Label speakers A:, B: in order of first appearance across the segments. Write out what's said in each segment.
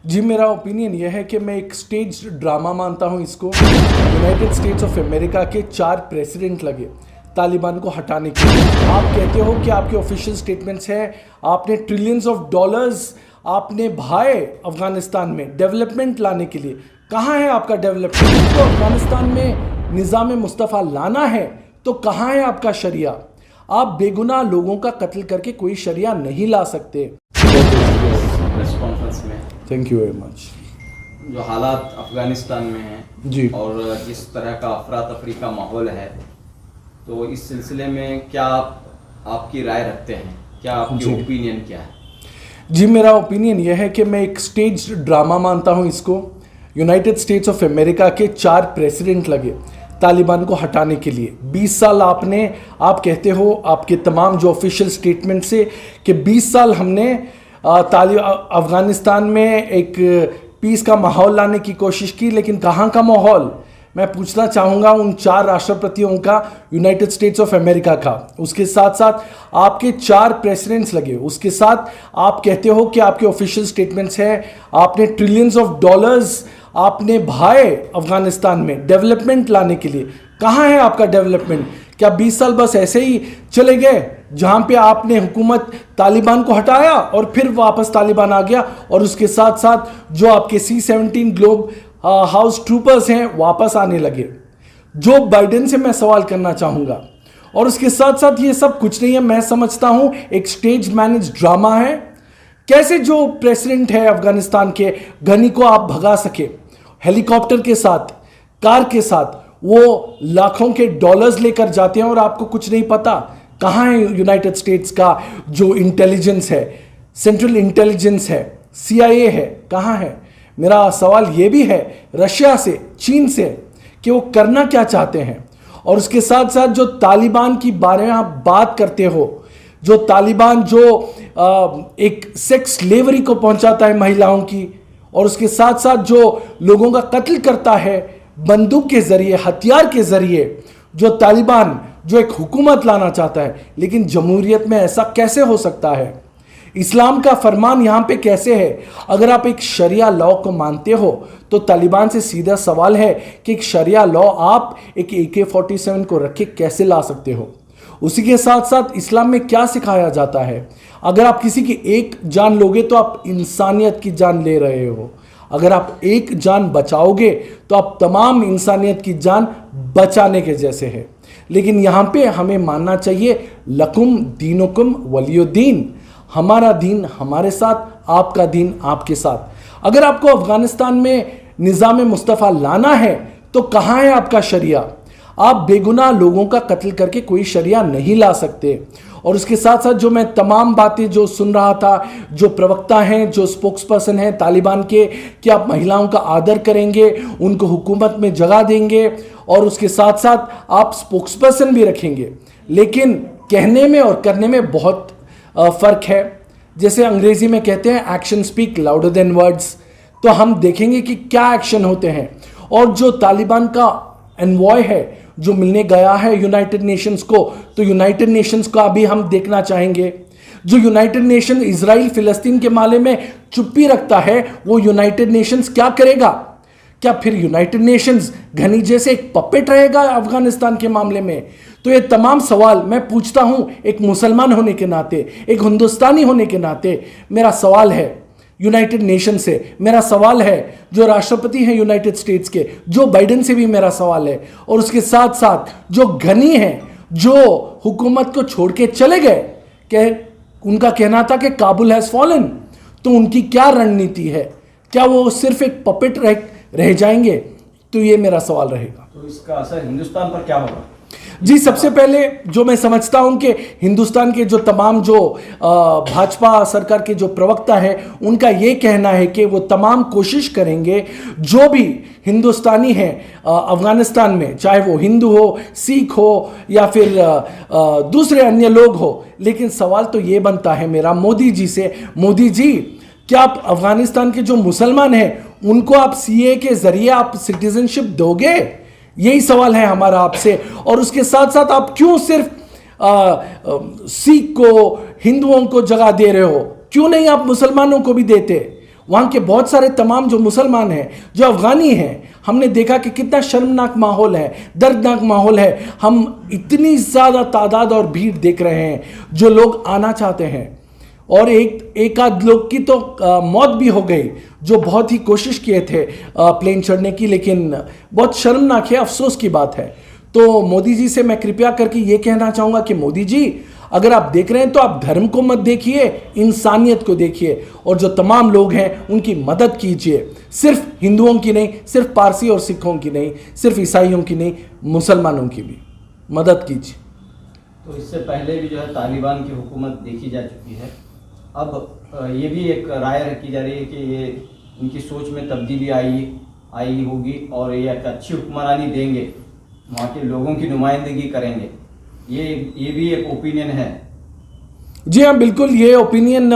A: जी, मेरा ओपिनियन यह है कि मैं एक स्टेज ड्रामा मानता हूं इसको। यूनाइटेड स्टेट्स ऑफ अमेरिका के 4 प्रेसिडेंट लगे तालिबान को हटाने के लिए। आप कहते हो कि आपके ऑफिशियल स्टेटमेंट्स हैं, आपने ट्रिलियंस ऑफ डॉलर्स आपने भाए अफगानिस्तान में डेवलपमेंट लाने के लिए। कहाँ है आपका डेवलपमेंट? तो अफगानिस्तान में निज़ाम मुस्तफ़ा लाना है तो कहाँ है आपका शरिया? आप बेगुनाह लोगों का कत्ल करके कोई शरिया नहीं ला सकते।
B: प्रेस कॉन्फ्रेंस में
A: थैंक यू वेरी मच।
B: जो हालात अफगानिस्तान में हैं
A: जी,
B: और जिस तरह का अफरा तफरी का माहौल है, तो इस सिलसिले में क्या आपकी राय रखते हैं? क्या आपकी
A: जी।
B: ओपिनियन क्या है?
A: जी, मेरा ओपिनियन यह है कि मैं एक स्टेज ड्रामा मानता हूं इसको। यूनाइटेड स्टेट्स ऑफ अमेरिका के 4 प्रेसिडेंट लगे तालिबान को हटाने के लिए। 20 साल आप कहते हो आपके तमाम जो ऑफिशियल स्टेटमेंट से कि 20 साल हमने अफगानिस्तान में एक पीस का माहौल लाने की कोशिश की, लेकिन कहाँ का माहौल? मैं पूछना चाहूँगा उन 4 राष्ट्रपतियों का, यूनाइटेड स्टेट्स ऑफ अमेरिका का। उसके साथ साथ आपके 4 प्रेसिडेंट्स लगे। उसके साथ आप कहते हो कि आपके ऑफिशियल स्टेटमेंट्स हैं, आपने ट्रिलियंस ऑफ डॉलर्स आपने भाए अफगानिस्तान में डेवलपमेंट लाने के लिए। कहाँ है आपका डेवलपमेंट? क्या 20 साल बस ऐसे ही चले गए जहां पे आपने हुकूमत तालिबान को हटाया और फिर वापस तालिबान आ गया, और उसके साथ साथ जो आपके C-17 ग्लोब हाउस ट्रूपर्स हैं वापस आने लगे? जो बाइडेन से मैं सवाल करना चाहूँगा। और उसके साथ साथ ये सब कुछ नहीं है, मैं समझता हूँ एक स्टेज मैनेज ड्रामा है। कैसे जो प्रेसिडेंट है अफगानिस्तान के, गनी को आप भगा सके हेलीकॉप्टर के साथ, कार के साथ, वो लाखों के डॉलर्स लेकर जाते हैं और आपको कुछ नहीं पता? कहाँ है यूनाइटेड स्टेट्स का जो इंटेलिजेंस है, सेंट्रल इंटेलिजेंस है, CIA है, कहाँ है? मेरा सवाल ये भी है रशिया से, चीन से, कि वो करना क्या चाहते हैं। और उसके साथ साथ जो तालिबान की बारे में आप बात करते हो, जो तालिबान जो एक सेक्स स्लेवरी को पहुंचाता है महिलाओं की, और उसके साथ साथ जो लोगों का कत्ल करता है बंदूक के जरिए, हथियार के जरिए, जो तालिबान जो एक हुकूमत लाना चाहता है। लेकिन जमहूरियत में ऐसा कैसे हो सकता है? इस्लाम का फरमान यहाँ पे कैसे है? अगर आप एक शरिया लॉ को मानते हो तो तालिबान से सीधा सवाल है कि एक शरिया लॉ आप एक AK-47 को रख के कैसे ला सकते हो? उसी के साथ साथ इस्लाम में क्या सिखाया जाता है? अगर आप किसी की एक जान लोगे तो आप इंसानियत की जान ले रहे हो। अगर आप एक जान बचाओगे तो आप तमाम इंसानियत की जान बचाने के जैसे है। लेकिन यहाँ पे हमें मानना चाहिए लकुम दीनुकुम वलियुद्दीन, हमारा दीन हमारे साथ, आपका दीन आपके साथ। अगर आपको अफगानिस्तान में निज़ाम मुस्तफ़ा लाना है तो कहाँ है आपका शरिया? आप बेगुनाह लोगों का कत्ल करके कोई शरिया नहीं ला सकते। और उसके साथ साथ जो मैं तमाम बातें जो सुन रहा था, जो प्रवक्ता हैं, जो स्पोक्स पर्सन हैं तालिबान के, कि आप महिलाओं का आदर करेंगे, उनको हुकूमत में जगह देंगे, और उसके साथ साथ आप स्पोक्स पर्सन भी रखेंगे। लेकिन कहने में और करने में बहुत फ़र्क है। जैसे अंग्रेज़ी में कहते हैं action speak louder than words. तो हम देखेंगे कि क्या एक्शन होते हैं। और जो तालिबान का एनवॉय है जो मिलने गया है यूनाइटेड नेशंस को, तो यूनाइटेड नेशंस का भी हम देखना चाहेंगे। जो यूनाइटेड नेशन इजराइल फिलिस्तीन के मामले में चुप्पी रखता है, वो यूनाइटेड नेशंस क्या करेगा? क्या फिर यूनाइटेड नेशंस घनी जैसे एक पपेट रहेगा अफगानिस्तान के मामले में? तो ये तमाम सवाल मैं पूछता हूं एक मुसलमान होने के नाते, एक हिंदुस्तानी होने के नाते। मेरा सवाल है यूनाइटेड नेशन से, मेरा सवाल है जो राष्ट्रपति हैं यूनाइटेड स्टेट्स के, जो बाइडेन से भी मेरा सवाल है। और उसके साथ साथ जो गनी हैं, जो हुकूमत को छोड़ के चले गए, कि उनका कहना था कि काबुल हैज़ फॉलन, तो उनकी क्या रणनीति है? क्या वो सिर्फ एक पपेट रह जाएंगे? तो ये मेरा सवाल रहेगा।
B: तो इसका असर हिंदुस्तान पर क्या होगा?
A: जी, सबसे पहले जो मैं समझता हूं कि हिंदुस्तान के जो तमाम जो भाजपा सरकार के जो प्रवक्ता है, उनका ये कहना है कि वो तमाम कोशिश करेंगे जो भी हिंदुस्तानी हैं अफगानिस्तान में, चाहे वो हिंदू हो, सिख हो या फिर दूसरे अन्य लोग हो। लेकिन सवाल तो ये बनता है मेरा मोदी जी से, मोदी जी क्या आप अफगानिस्तान के जो मुसलमान हैं उनको आप CA के जरिए आप सिटीजनशिप दोगे? यही सवाल है हमारा आपसे। और उसके साथ साथ आप क्यों सिर्फ सिख को, हिंदुओं को जगह दे रहे हो? क्यों नहीं आप मुसलमानों को भी देते? वहाँ के बहुत सारे तमाम जो मुसलमान हैं, जो अफ़गानी हैं, हमने देखा कि कितना शर्मनाक माहौल है, दर्दनाक माहौल है। हम इतनी ज़्यादा तादाद और भीड़ देख रहे हैं जो लोग आना चाहते हैं, और एक आध लोग की तो मौत भी हो गई जो बहुत ही कोशिश किए थे प्लेन चढ़ने की, लेकिन बहुत शर्मनाक है, अफसोस की बात है। तो मोदी जी से मैं कृपया करके ये कहना चाहूँगा कि मोदी जी, अगर आप देख रहे हैं तो आप धर्म को मत देखिए, इंसानियत को देखिए, और जो तमाम लोग हैं उनकी मदद कीजिए। सिर्फ हिंदुओं की नहीं, सिर्फ पारसी और सिखों की नहीं, सिर्फ ईसाइयों की नहीं, मुसलमानों की भी मदद कीजिए।
B: तो इससे पहले भी जो है तालिबान की हुकूमत देखी जा चुकी है। अब ये भी एक राय रखी जा रही है कि ये उनकी सोच में तब्दीली आई होगी और ये एक अच्छी हुक्मरानी देंगे, वहाँ के लोगों की नुमाइंदगी करेंगे। ये भी एक ओपिनियन है।
A: जी हाँ, बिल्कुल, ये ओपिनियन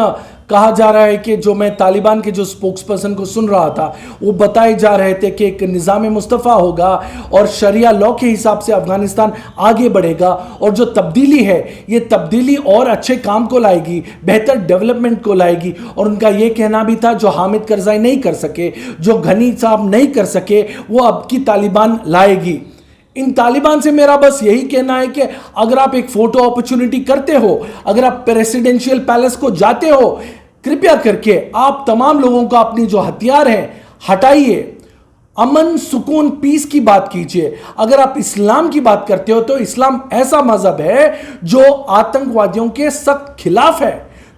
A: कहा जा रहा है कि जो मैं तालिबान के जो स्पोक्स पर्सन को सुन रहा था, वो बताए जा रहे थे कि एक निज़ाम मुस्तफ़ा होगा और शरिया लॉ के हिसाब से अफगानिस्तान आगे बढ़ेगा, और जो तब्दीली है ये तब्दीली और अच्छे काम को लाएगी, बेहतर डेवलपमेंट को लाएगी। और उनका ये कहना भी था जो हामिद करज़ाई नहीं कर सके, जो घनी साहब नहीं कर सके, वो अब की तालिबान लाएगी। इन तालिबान से मेरा बस यही कहना है कि अगर आप एक फोटो अपॉर्चुनिटी करते हो, अगर आप प्रेसिडेंशियल पैलेस को जाते हो, कृपया करके आप तमाम लोगों को अपनी जो हथियार हैं हटाइए, अमन सुकून पीस की बात कीजिए। अगर आप इस्लाम की बात करते हो तो इस्लाम ऐसा मजहब है जो आतंकवादियों के सख्त खिलाफ है,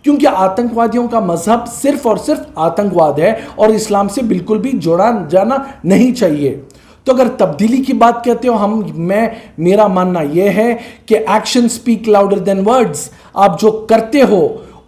A: क्योंकि आतंकवादियों का मजहब सिर्फ और सिर्फ आतंकवाद है और इस्लाम से बिल्कुल भी जोड़ा जाना नहीं चाहिए। तो अगर तब्दीली की बात कहते हो, मेरा मानना यह है कि action speak louder than words. आप जो करते हो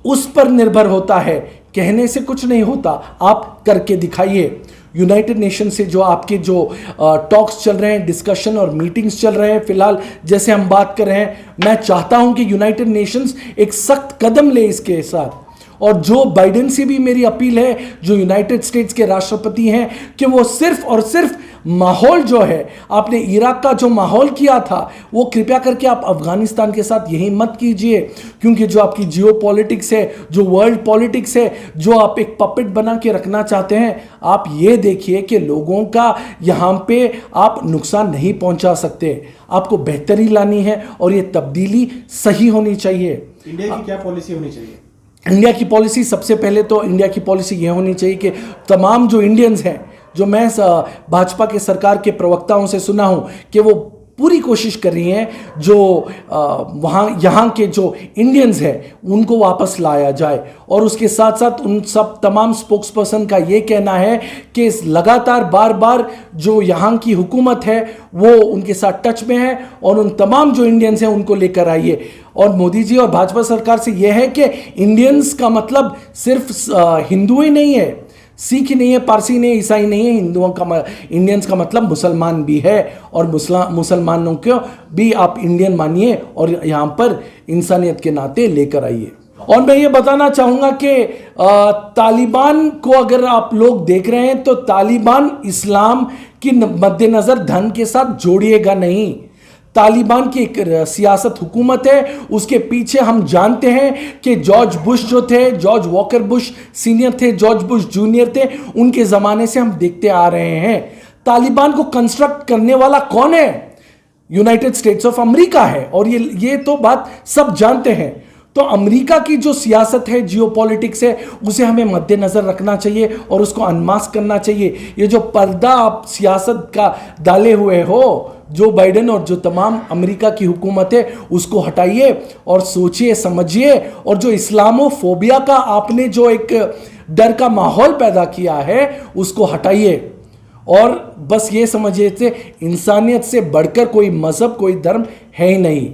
A: उस पर निर्भर होता है, कहने से कुछ नहीं होता, आप करके दिखाइए। यूनाइटेड नेशन से जो आपके जो टॉक्स चल रहे हैं, डिस्कशन और मीटिंग्स चल रहे हैं, फिलहाल जैसे हम बात कर रहे हैं, मैं चाहता हूं कि यूनाइटेड नेशंस एक सख्त कदम ले इसके साथ। और जो बाइडेन से भी मेरी अपील है, जो यूनाइटेड स्टेट्स के राष्ट्रपति हैं, कि वो सिर्फ और सिर्फ माहौल जो है, आपने इराक का जो माहौल किया था, वो कृपया करके आप अफगानिस्तान के साथ यही मत कीजिए, क्योंकि जो आपकी जियो पॉलिटिक्स है, जो वर्ल्ड पॉलिटिक्स है, जो आप एक पपेट बना के रखना चाहते हैं, आप ये देखिए कि लोगों का यहाँ पे आप नुकसान नहीं पहुँचा सकते। आपको बेहतरी लानी है और ये तब्दीली सही होनी चाहिए।
C: इंडिया की क्या पॉलिसी होनी चाहिए?
A: इंडिया की पॉलिसी, सबसे पहले तो इंडिया की पॉलिसी ये होनी चाहिए कि तमाम जो इंडियंस हैं, जो मैं भाजपा के सरकार के प्रवक्ताओं से सुना हूं कि वो पूरी कोशिश कर रही हैं, जो यहाँ के जो इंडियंस हैं उनको वापस लाया जाए। और उसके साथ साथ उन सब तमाम स्पोक्स पर्सन का ये कहना है कि लगातार बार बार जो यहाँ की हुकूमत है वो उनके साथ टच में है, और उन तमाम जो इंडियंस हैं उनको लेकर आइए। और मोदी जी और भाजपा सरकार से यह है कि इंडियंस का मतलब सिर्फ हिंदू ही नहीं है, सिख ही नहीं है, पारसी नहीं है, ईसाई नहीं है, इंडियंस का मतलब मुसलमान भी है, और मुसलमानों को भी आप इंडियन मानिए और यहाँ पर इंसानियत के नाते लेकर आइए। और मैं ये बताना चाहूँगा कि तालिबान को अगर आप लोग देख रहे हैं तो तालिबान इस्लाम की मद्देनज़र धन के साथ जोड़िएगा नहीं। तालिबान की एक सियासत हुकूमत है, उसके पीछे हम जानते हैं कि जॉर्ज बुश जो थे, जॉर्ज वॉकर बुश सीनियर थे, जॉर्ज बुश जूनियर थे, उनके ज़माने से हम देखते आ रहे हैं। तालिबान को कंस्ट्रक्ट करने वाला कौन है? यूनाइटेड स्टेट्स ऑफ अमेरिका है, और ये तो बात सब जानते हैं। तो अमेरिका की जो सियासत है, जियोपॉलिटिक्स है, उसे हमें मद्देनज़र रखना चाहिए और उसको अनमास्क करना चाहिए। ये जो पर्दा आप सियासत का डाले हुए हो, जो बाइडेन और जो तमाम अमेरिका की हुकूमत है, उसको हटाइए और सोचिए समझिए। और जो इस्लामोफोबिया का आपने जो एक डर का माहौल पैदा किया है, उसको हटाइए। और बस ये समझिए, इंसानियत से बढ़कर कोई मज़हब, कोई धर्म है ही नहीं।